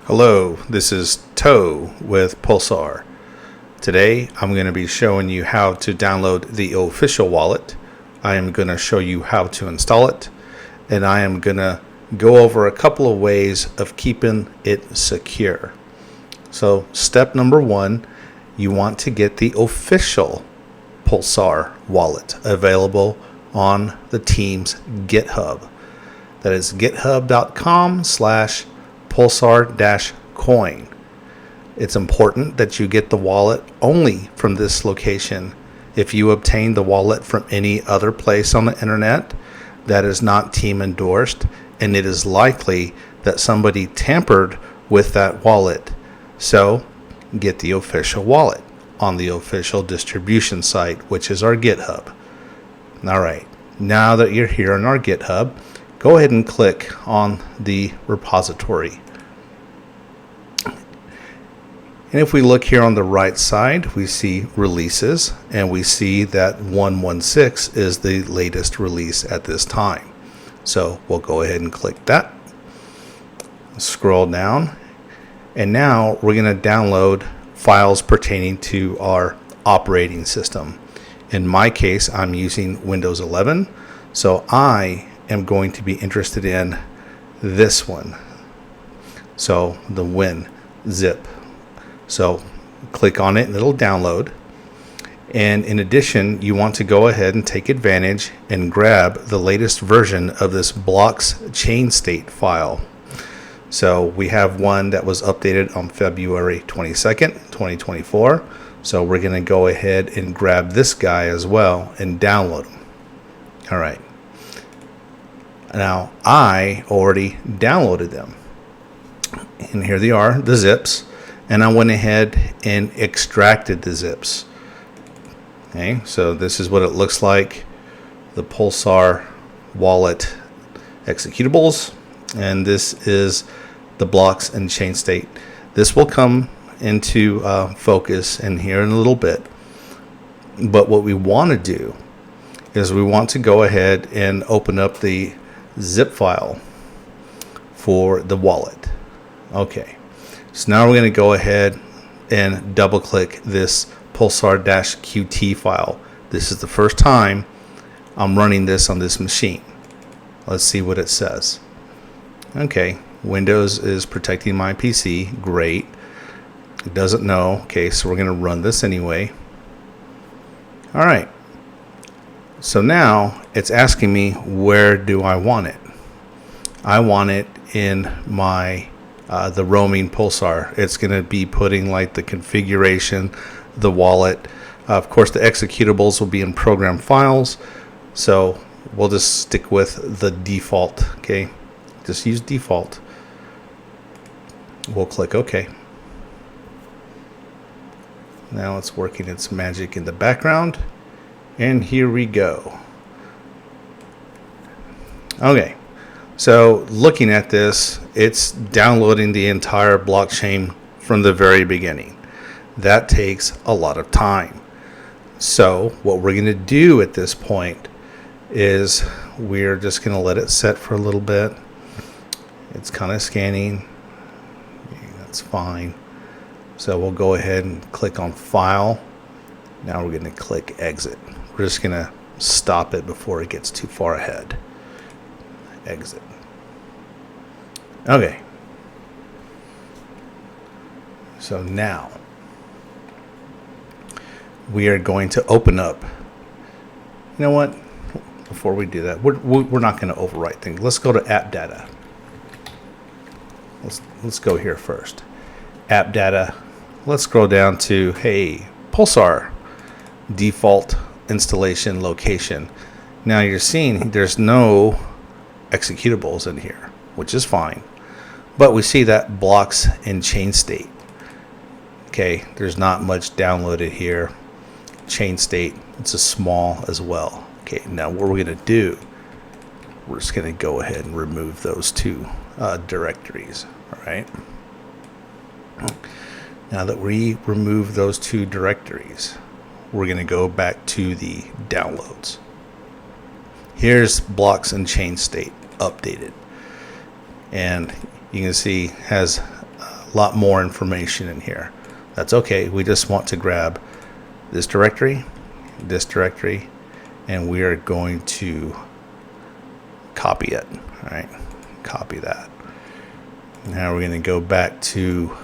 Hello, this is Toe with Pulsar. Today I'm going to be showing you how to download the official wallet. I am going to show you how to install it, and I am going to go over a couple of ways of keeping it secure. So step number one, you want to get the official Pulsar wallet available on the team's GitHub. That is github.com/Pulsar-coin. It's important that you get the wallet only from this location. If you obtain the wallet from any other place on the internet, that is not team endorsed, and it is likely that somebody tampered with that wallet. So get the official wallet on the official distribution site, which is our GitHub. All right, now that you're here on our GitHub, go ahead and click on the repository. And if we look here on the right side, we see releases, and we see that 1.16 is the latest release at this time. So we'll go ahead and click that. Scroll down, and now we're going to download files pertaining to our operating system. In my case, I'm using Windows 11, so I am going to be interested in this one. So the WinZip. So click on it and it'll download. And in addition, you want to go ahead and take advantage and grab the latest version of this blocks chain state file. So we have one that was updated on February 22nd, 2024. So we're going to go ahead and grab this guy as well and download him. All right. Now I already downloaded them. And here they are, the zips. And I went ahead and extracted the zips. Okay, so this is what it looks like, the Pulsar wallet executables, and this is the blocks and chain state. This will come into focus in here in a little bit. But what we want to do is we want to go ahead and open up the zip file for the wallet. Okay. So now we're going to go ahead and double click this Pulsar-Qt file. This is the first time I'm running this on this machine. Let's see what it says. Okay, Windows is protecting my PC. Great. It doesn't know. Okay, so we're going to run this anyway. All right. So now it's asking me, where do I want it? I want it in my the roaming Pulsar. It's going to be putting like the configuration, the wallet. Of course, the executables will be in program files. So we'll just stick with the default. Okay, just use default. We'll click OK. Now it's working its magic in the background. And here we go. Okay. So looking at this, it's downloading the entire blockchain from the very beginning. That takes a lot of time. So what we're going to do at this point is we're just going to let it set for a little bit. It's kind of scanning. That's fine. So we'll go ahead and click on File. Now we're going to click Exit. We're just going to stop it before it gets too far ahead. Exit. Okay. So now we are going to open up. You know what? Before we do that, we're not going to overwrite things. Let's go to App Data. Let's go here first. App Data. Let's scroll down to Pulsar default installation location. Now you're seeing there's no executables in here, which is fine, but we see that blocks and chain state. Okay, there's not much downloaded here. Chain state, it's a small as well. Okay, now what we're going to do, we're just going to go ahead and remove those two directories. All right, now that we remove those two directories, we're going to go back to the downloads. Here's blocks and chain state updated, and you can see has a lot more information in here. That's okay. We just want to grab this directory, and we are going to copy it. All right, copy that. Now we're going to go back to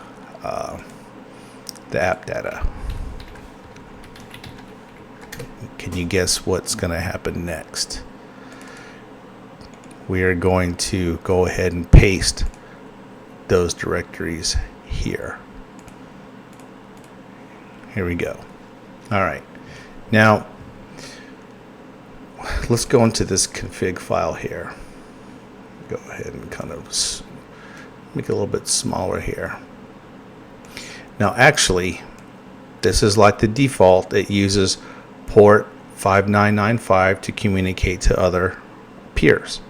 the app data. Can you guess what's going to happen next? We are going to go ahead and paste those directories here. Here we go. All right. Now, let's go into this config file here. Go ahead and kind of make it a little bit smaller here. Now, actually, this is like the default. It uses port 5995 to communicate to other peers.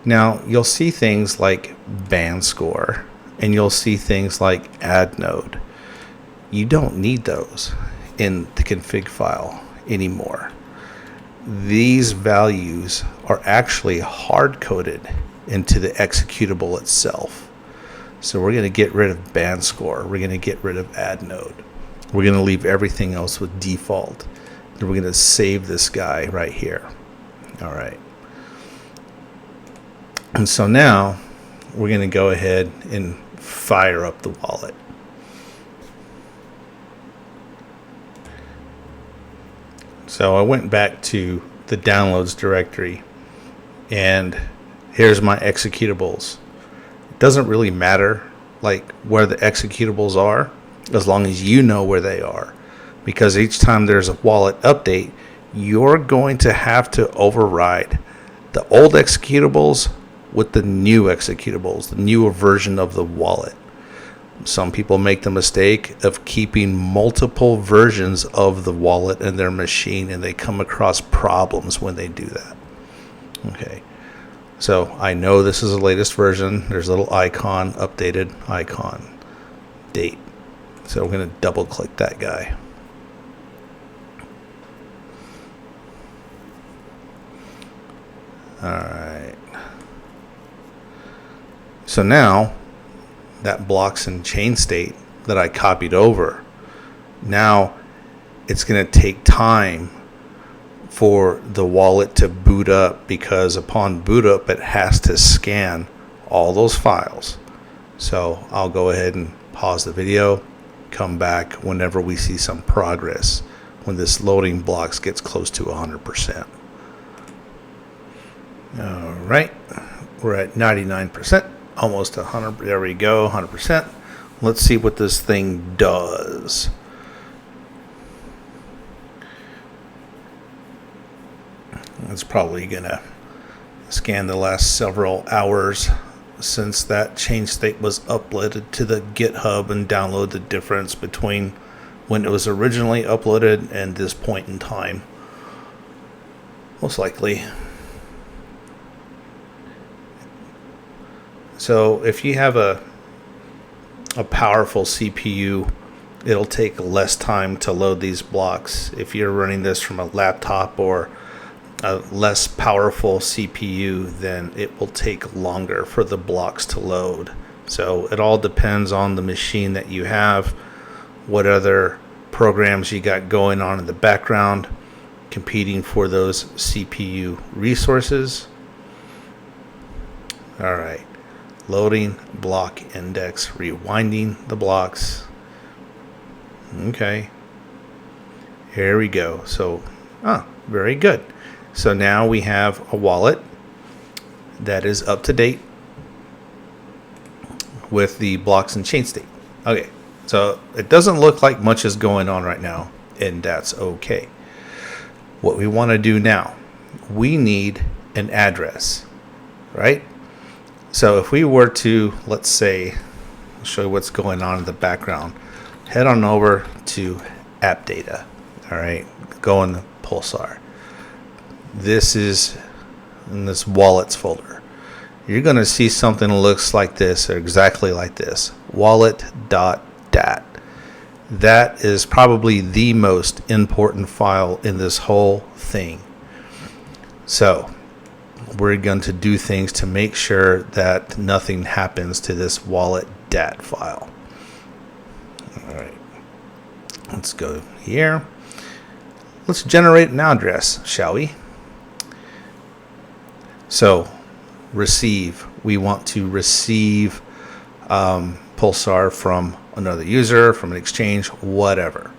Now, you'll see things like band score, and you'll see things like add node. You don't need those in the config file anymore. These values are actually hard-coded into the executable itself. So we're going to get rid of band score. We're going to get rid of add node. We're going to leave everything else with default. And we're going to save this guy right here. All right. And so now we're going to go ahead and fire up the wallet. So I went back to the downloads directory, and here's my executables. It doesn't really matter like where the executables are, as long as you know where they are, because each time there's a wallet update, you're going to have to override the old executables with the new executables, the newer version of the wallet. Some people make the mistake of keeping multiple versions of the wallet in their machine, and they come across problems when they do that. Okay, so I know this is the latest version. There's a little icon, updated icon, date. So we're going to double click that guy. All right. So now that blocks and chain state that I copied over, now it's going to take time for the wallet to boot up, because upon boot up it has to scan all those files. So I'll go ahead and pause the video, come back whenever we see some progress, when this loading blocks gets close to 100%. All right, we're at 99%. Almost 100. There we go, 100%. Let's see what this thing does. It's probably gonna scan the last several hours since that change state was uploaded to the GitHub and download the difference between when it was originally uploaded and this point in time. Most likely. So if you have a powerful CPU, it'll take less time to load these blocks. If you're running this from a laptop or a less powerful CPU, then it will take longer for the blocks to load. So it all depends on the machine that you have, what other programs you got going on in the background, competing for those CPU resources. All right. Loading block index, rewinding the blocks. Okay. Here we go. So, very good. So now we have a wallet that is up to date with the blocks and chain state. Okay. So it doesn't look like much is going on right now, and that's okay. What we want to do now, we need an address, right? So if we were to, let's say, I'll show you what's going on in the background. Head on over to app data. All right, go in the Pulsar. This is in this wallets folder. You're going to see something that looks like this, or exactly like this, wallet.dat. That is probably the most important file in this whole thing. So we're going to do things to make sure that nothing happens to this wallet.dat file. All right. Let's go here. Let's generate an address, shall we? So, receive. We want to receive Pulsar from another user, from an exchange, whatever.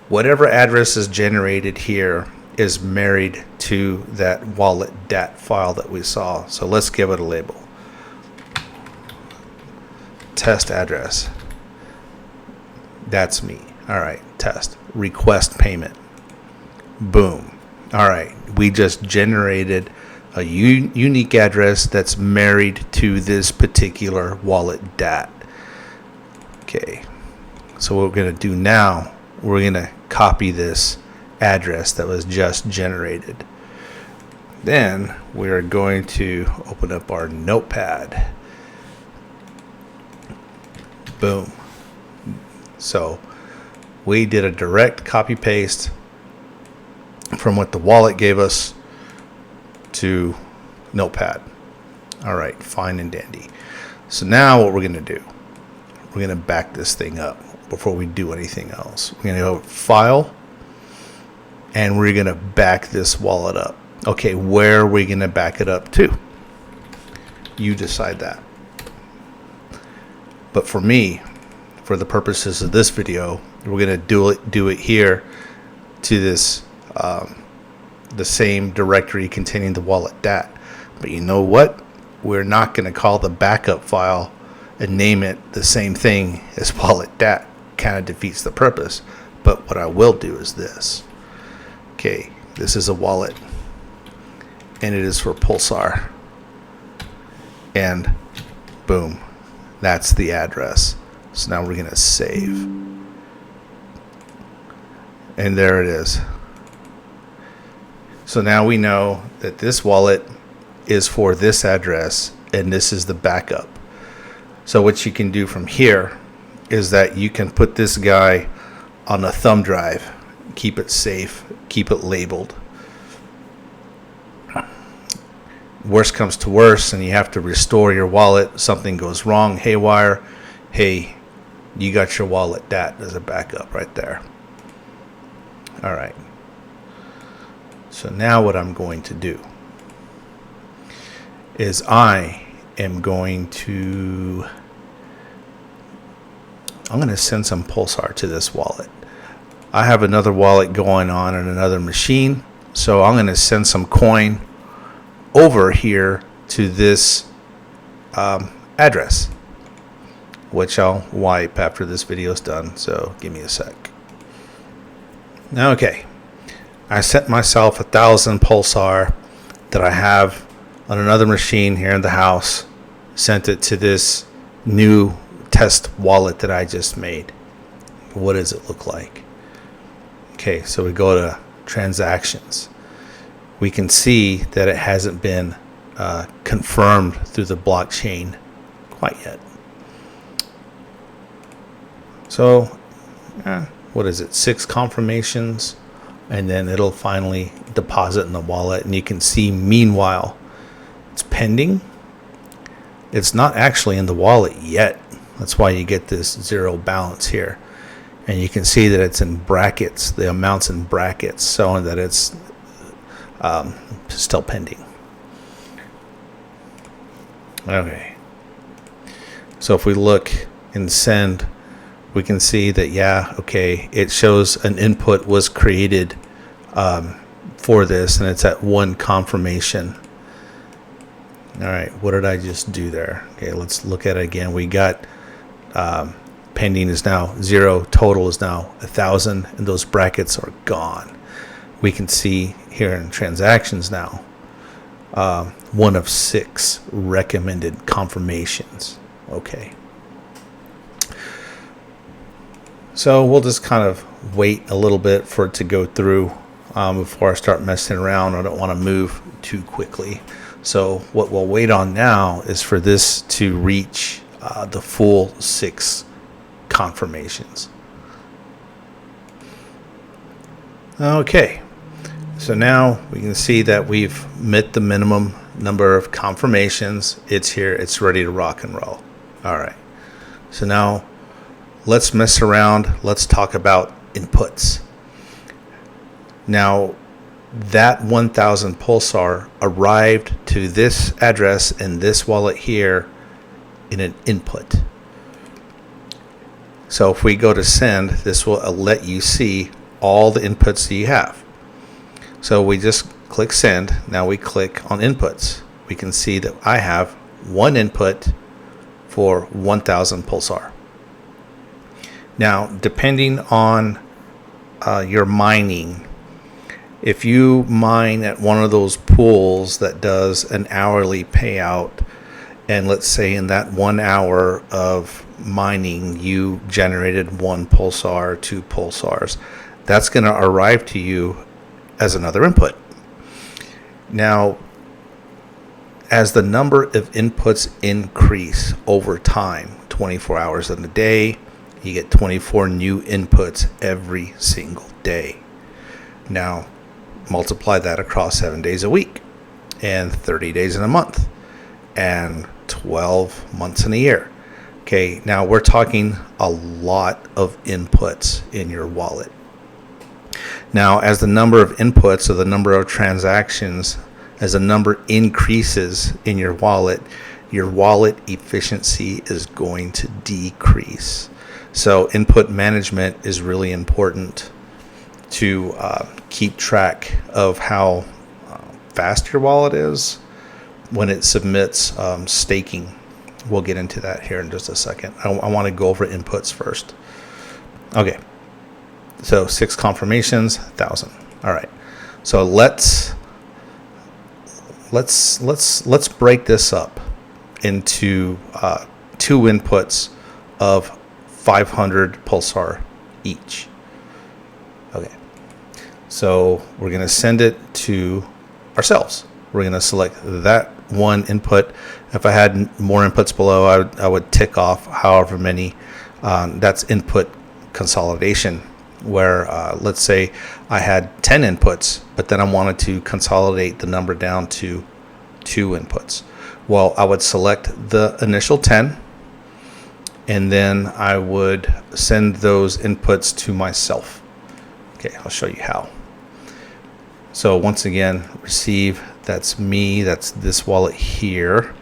Whatever address is generated here is married to that wallet dat file that we saw. So let's give it a label. Test address. That's me. All right, test. Request payment. Boom. All right, we just generated a unique address that's married to this particular wallet dat. Okay, so what we're going to do now, we're going to copy this address that was just generated. Then we are going to open up our notepad. Boom. So we did a direct copy paste from what the wallet gave us to notepad. All right, fine and dandy. So now what we're going to do, we're going to back this thing up before we do anything else. We're going to go file, and we're going to back this wallet up. Okay, where are we going to back it up to? You decide that. But for me, for the purposes of this video, we're going to do it here to this the same directory containing the wallet dat. But you know what? We're not going to call the backup file and name it the same thing as wallet dat. Kind of defeats the purpose. But what I will do is this. Okay, this is a wallet, and it is for Pulsar. And boom, that's the address. So now we're going to save. And there it is. So now we know that this wallet is for this address, and this is the backup. So what you can do from here is that you can put this guy on a thumb drive, keep it safe, keep it labeled. Worst comes to worst, and you have to restore your wallet. Something goes wrong, haywire. Hey, you got your wallet dat as a backup right there. All right. So now what I'm going to do is I'm going to send some Pulsar to this wallet. I have another wallet going on another machine, so I'm going to send some coin over here to this address, which I'll wipe after this video is done, so give me a sec. Okay, I sent myself 1,000 Pulsar that I have on another machine here in the house, sent it to this new test wallet that I just made. What does it look like? Okay, so we go to transactions. We can see that it hasn't been confirmed through the blockchain quite yet. So, what is it? 6 confirmations, and then it'll finally deposit in the wallet. And you can see, meanwhile, it's pending. It's not actually in the wallet yet. That's why you get this 0 balance here. And you can see that it's in brackets, the amount's in brackets, showing that it's still pending. Okay. So if we look in send, we can see that, yeah, okay, it shows an input was created for this, and it's at 1 confirmation. All right, what did I just do there? Okay, let's look at it again. We got pending is now 0, total is now 1,000, and those brackets are gone. We can see here in transactions now 1 of 6 recommended confirmations. Okay. So we'll just kind of wait a little bit for it to go through before I start messing around. I don't want to move too quickly. So what we'll wait on now is for this to reach the full 6 confirmations. Okay, so now we can see that we've met the minimum number of confirmations. It's here, it's ready to rock and roll. All right, so now let's mess around. Let's talk about inputs. Now, that 1000 Pulsar arrived to this address and this wallet here in an input. So if we go to send, this will let you see all the inputs that you have. So we just click send. Now we click on inputs. We can see that I have one input for 1000 Pulsar. Now, depending on your mining, if you mine at one of those pools that does an hourly payout, and let's say in that 1 hour of mining you generated 1 Pulsar, 2 Pulsars, that's going to arrive to you as another input. Now, as the number of inputs increase over time, 24 hours in a day, you get 24 new inputs every single day. Now, multiply that across 7 days a week, and 30 days in a month, and 12 months in a year. Okay, now we're talking a lot of inputs in your wallet. Now, as the number of inputs or the number of transactions, as the number increases in your wallet efficiency is going to decrease. So input management is really important to keep track of how fast your wallet is when it submits staking. We'll get into that here in just a second. I want to go over inputs first. Okay, so 6 confirmations, 1000. All right, so let's break this up into 2 inputs of 500 Pulsar each. Okay, so we're going to send it to ourselves. We're going to select that one input. If I had more inputs below, I would tick off however many. That's input consolidation, where let's say I had 10 inputs, but then I wanted to consolidate the number down to 2 inputs. Well, I would select the initial 10, and then I would send those inputs to myself. Okay, I'll show you how. So once again, receive, that's me, that's this wallet here.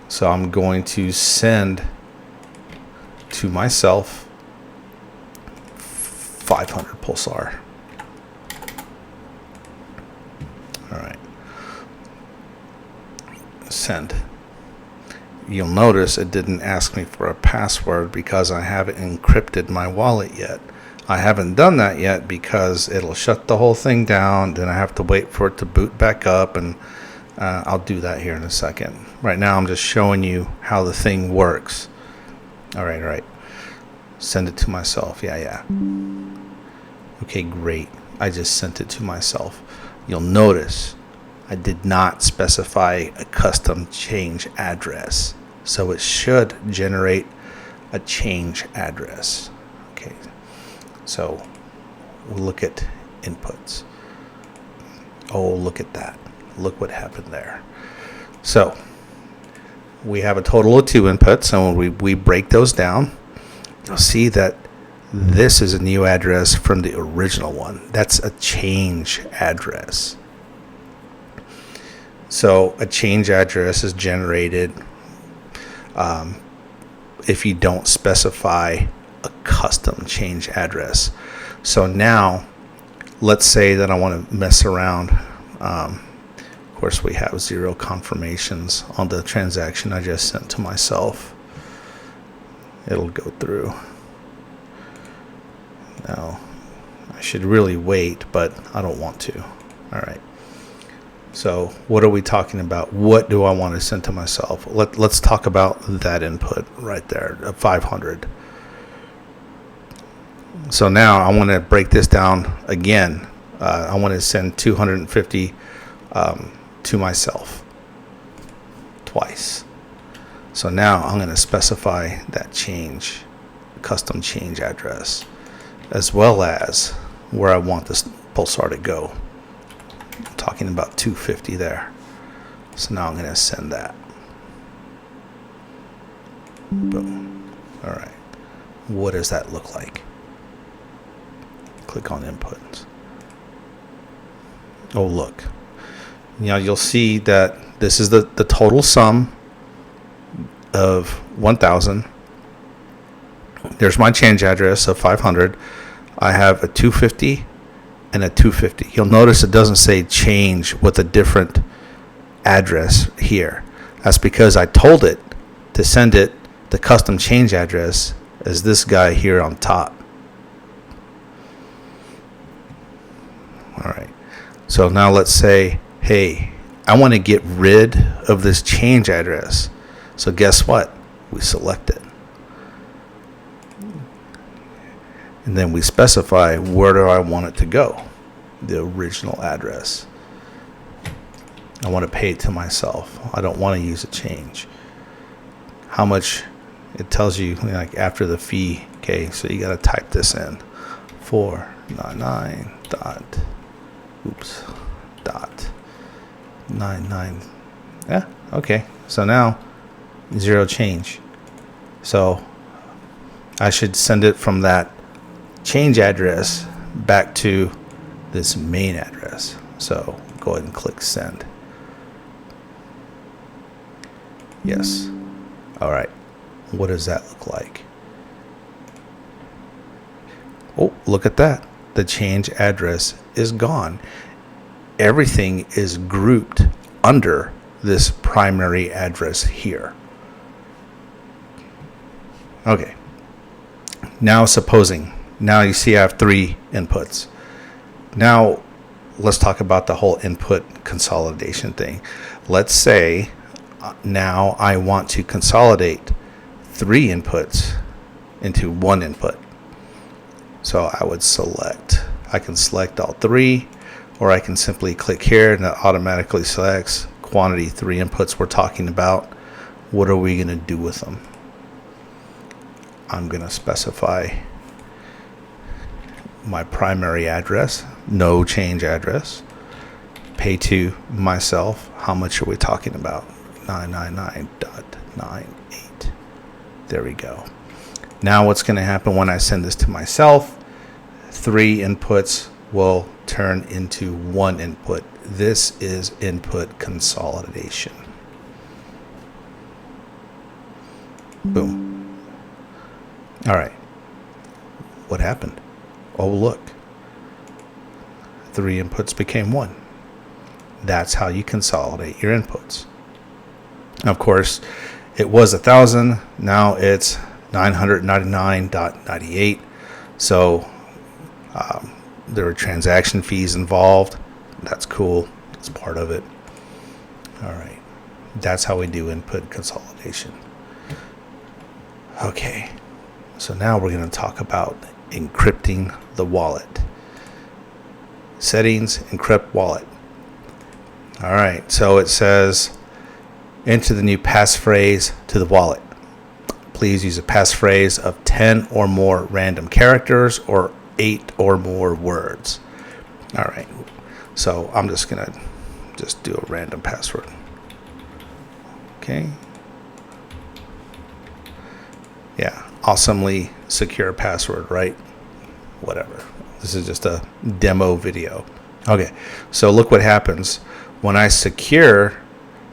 So I'm going to send to myself 500 Pulsar. All right. Send. You'll notice it didn't ask me for a password because I haven't encrypted my wallet yet. I haven't done that yet because it'll shut the whole thing down. Then I have to wait for it to boot back up, and I'll do that here in a second. Right now I'm just showing you how the thing works. All right. Send it to myself. Yeah. Okay, great. I just sent it to myself. You'll notice I did not specify a custom change address, so it should generate a change address. Okay, so we'll look at inputs. Oh, look at that. Look what happened there. So we have a total of 2 inputs, and when we break those down, you'll see that this is a new address from the original one. That's a change address. So a change address is generated if you don't specify a custom change address. So now, let's say that I want to mess around. Of course, we have 0 confirmations on the transaction I just sent to myself. It'll go through. Now, I should really wait, but I don't want to. All right. So what are we talking about? What do I want to send to myself? Let's talk about that input right there, 500. So now I want to break this down again. I want to send 250 to myself twice. So now I'm going to specify that change, custom change address, as well as where I want this Pulsar to go. I'm talking about 250 there. So now I'm going to send that. Boom. All right. What does that look like? Click on inputs. Oh, look. Now you'll see that this is the total sum of 1,000. There's my change address of 500. I have a 250 and a 250. You'll notice it doesn't say change with a different address here. That's because I told it to send it the custom change address as this guy here on top. All right. So now let's say, hey, I want to get rid of this change address. So guess what? We select it. And then we specify where do I want it to go, the original address. I want to pay it to myself. I don't want to use a change. How much it tells you, like after the fee. Okay, so you got to type this in. 499 dot, oops, dot 99. Yeah, okay. So now zero change. So I should send it from that change address back to this main address. So go ahead and click send. Yes. All right. What does that look like? Oh, look at that. The change address is gone. Everything is grouped under this primary address here. Okay. Now supposing, now you see I have 3 inputs. Now let's talk about the whole input consolidation thing. Let's say now I want to consolidate 3 inputs into 1 input. So I would select, I can select all 3, or I can simply click here and it automatically selects quantity 3 inputs we're talking about. What are we going to do with them? I'm going to specify my primary address, no change address, pay to myself. How much are we talking about? 999.98. There we go. Now what's going to happen when I send this to myself? 3 inputs will turn into 1 input. This is input consolidation. Boom. All right. What happened? Oh, look. 3 inputs became 1. That's how you consolidate your inputs. Of course, it was 1,000. Now it's 999.98. So there are transaction fees involved. That's cool. It's part of it. All right. That's how we do input consolidation. Okay. So now we're going to talk about encrypting the wallet. Settings, encrypt wallet. All right. So it says enter the new passphrase to the wallet. Please use a passphrase of 10 or more random characters or 8 or more words. All right. So I'm just going to do a random password. Okay. Yeah. Awesomely secure password, right? Whatever. This is just a demo video. Okay. So look what happens when I secure,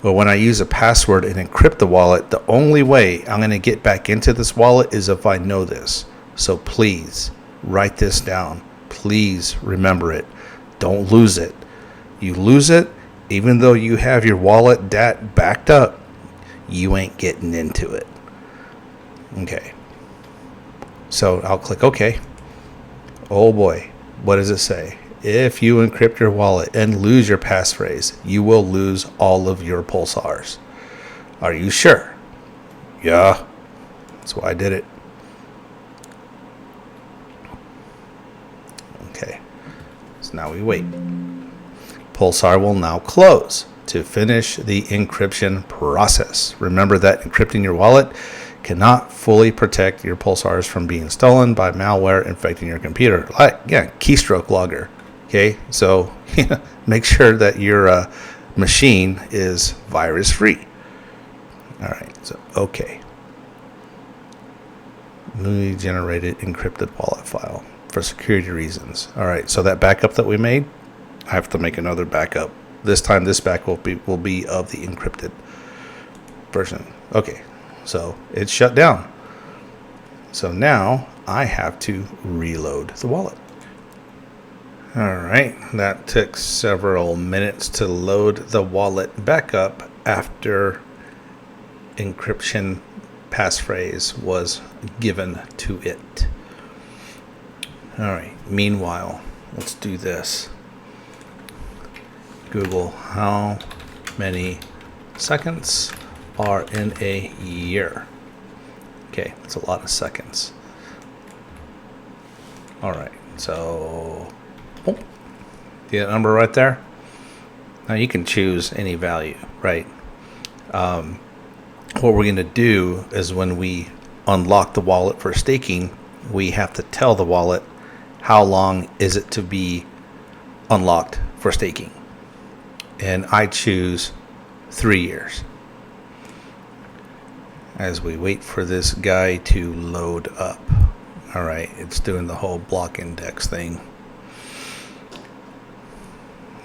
or when I use a password and encrypt the wallet. The only way I'm going to get back into this wallet is if I know this. So please write this down. Please remember it. Don't lose it. You lose it, even though you have your wallet DAT backed up, you ain't getting into it. Okay. So I'll click OK. Oh boy, what does it say? If you encrypt your wallet and lose your passphrase, you will lose all of your pulsars. Are you sure? Yeah. That's why I did it. Okay. So now we wait. Pulsar will now close to finish the encryption process. Remember that encrypting your wallet cannot fully protect your pulsars from being stolen by malware infecting your computer. Like, keystroke logger. Okay, so make sure that your machine is virus free. All right, so okay. newly generated encrypted wallet file for security reasons. All right, so that backup that we made, I have to make another backup. This time, this backup will be of the encrypted version. Okay, so it's shut down. So now I have to reload the wallet. All right, that took several minutes to load the wallet back up after encryption passphrase was given to it. All right, meanwhile, let's do this. Google, how many seconds are in a year? Okay, that's a lot of seconds. All right, so see that number right there? Now you can choose any value, right? What we're going to do is when we unlock the wallet for staking, we have to tell the wallet how long is it to be unlocked for staking. And I choose 3 years. As we wait for this guy to load up. All right, it's doing the whole block index thing.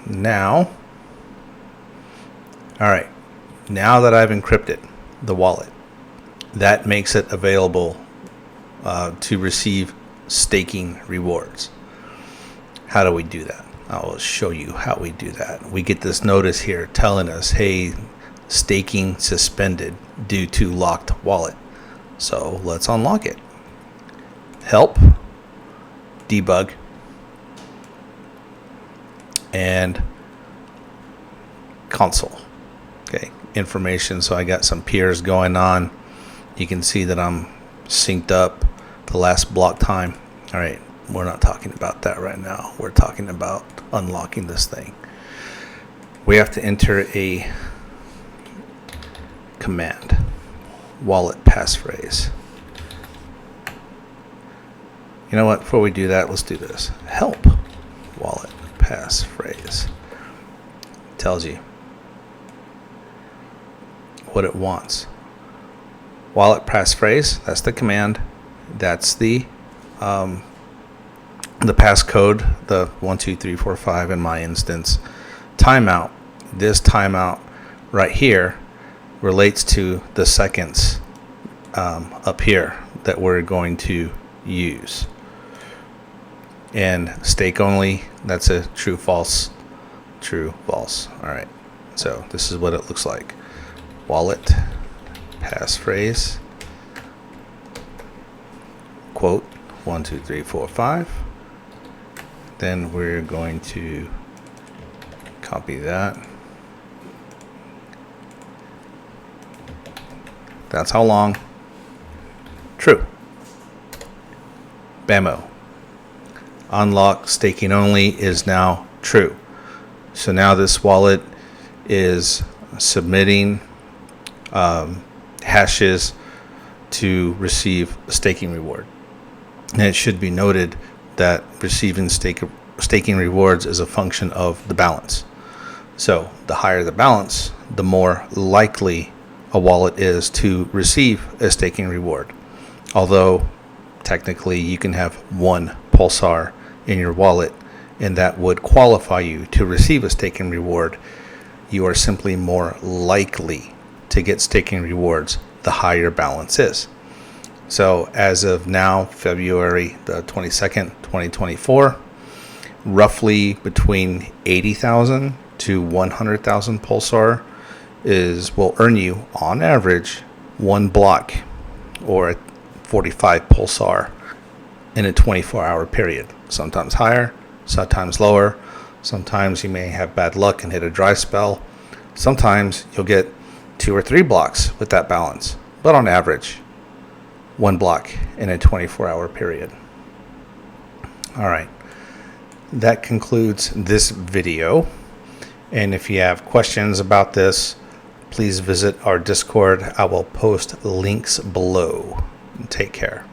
Now, all right, now that I've encrypted the wallet, that makes it available to receive staking rewards. How do we do that? I will show you how we do that. We get this notice here telling us, hey, staking suspended due to locked wallet. So let's unlock it. Help, debug, and console. Okay, information. So I got some peers going on. You can see that I'm synced up the last block time. All right, we're not talking about that right now. We're talking about unlocking this thing. We have to enter a command, wallet passphrase. You know what? Before we do that, let's do this. Help, wallet passphrase. Tells you what it wants. Wallet passphrase, that's the command. That's the passcode, the 1, 2, 3, 4, 5 in my instance. Timeout. This timeout right here relates to the seconds up here that we're going to use. And stake only, that's a true false. True false. All right, so this is what it looks like. Wallet passphrase, quote 1, 2, 3, 4, 5. Then we're going to copy that. That's how long. True. Bammo. Unlock staking only is now true. So now this wallet is submitting hashes to receive a staking reward. And it should be noted that receiving staking rewards is a function of the balance. So the higher the balance, the more likely a wallet is to receive a staking reward. Although technically you can have one Pulsar in your wallet and that would qualify you to receive a staking reward, you are simply more likely to get staking rewards the higher balance is. So as of now, February the 22nd, 2024, roughly between 80,000 to 100,000 Pulsar will earn you on average 1 block or 45 Pulsar in a 24-hour period. Sometimes higher, sometimes lower. Sometimes you may have bad luck and hit a dry spell. Sometimes you'll get 2 or 3 blocks with that balance, but on average 1 block in a 24-hour period. All right, that concludes this video. And if you have questions about this, please visit our Discord. I will post links below. Take care.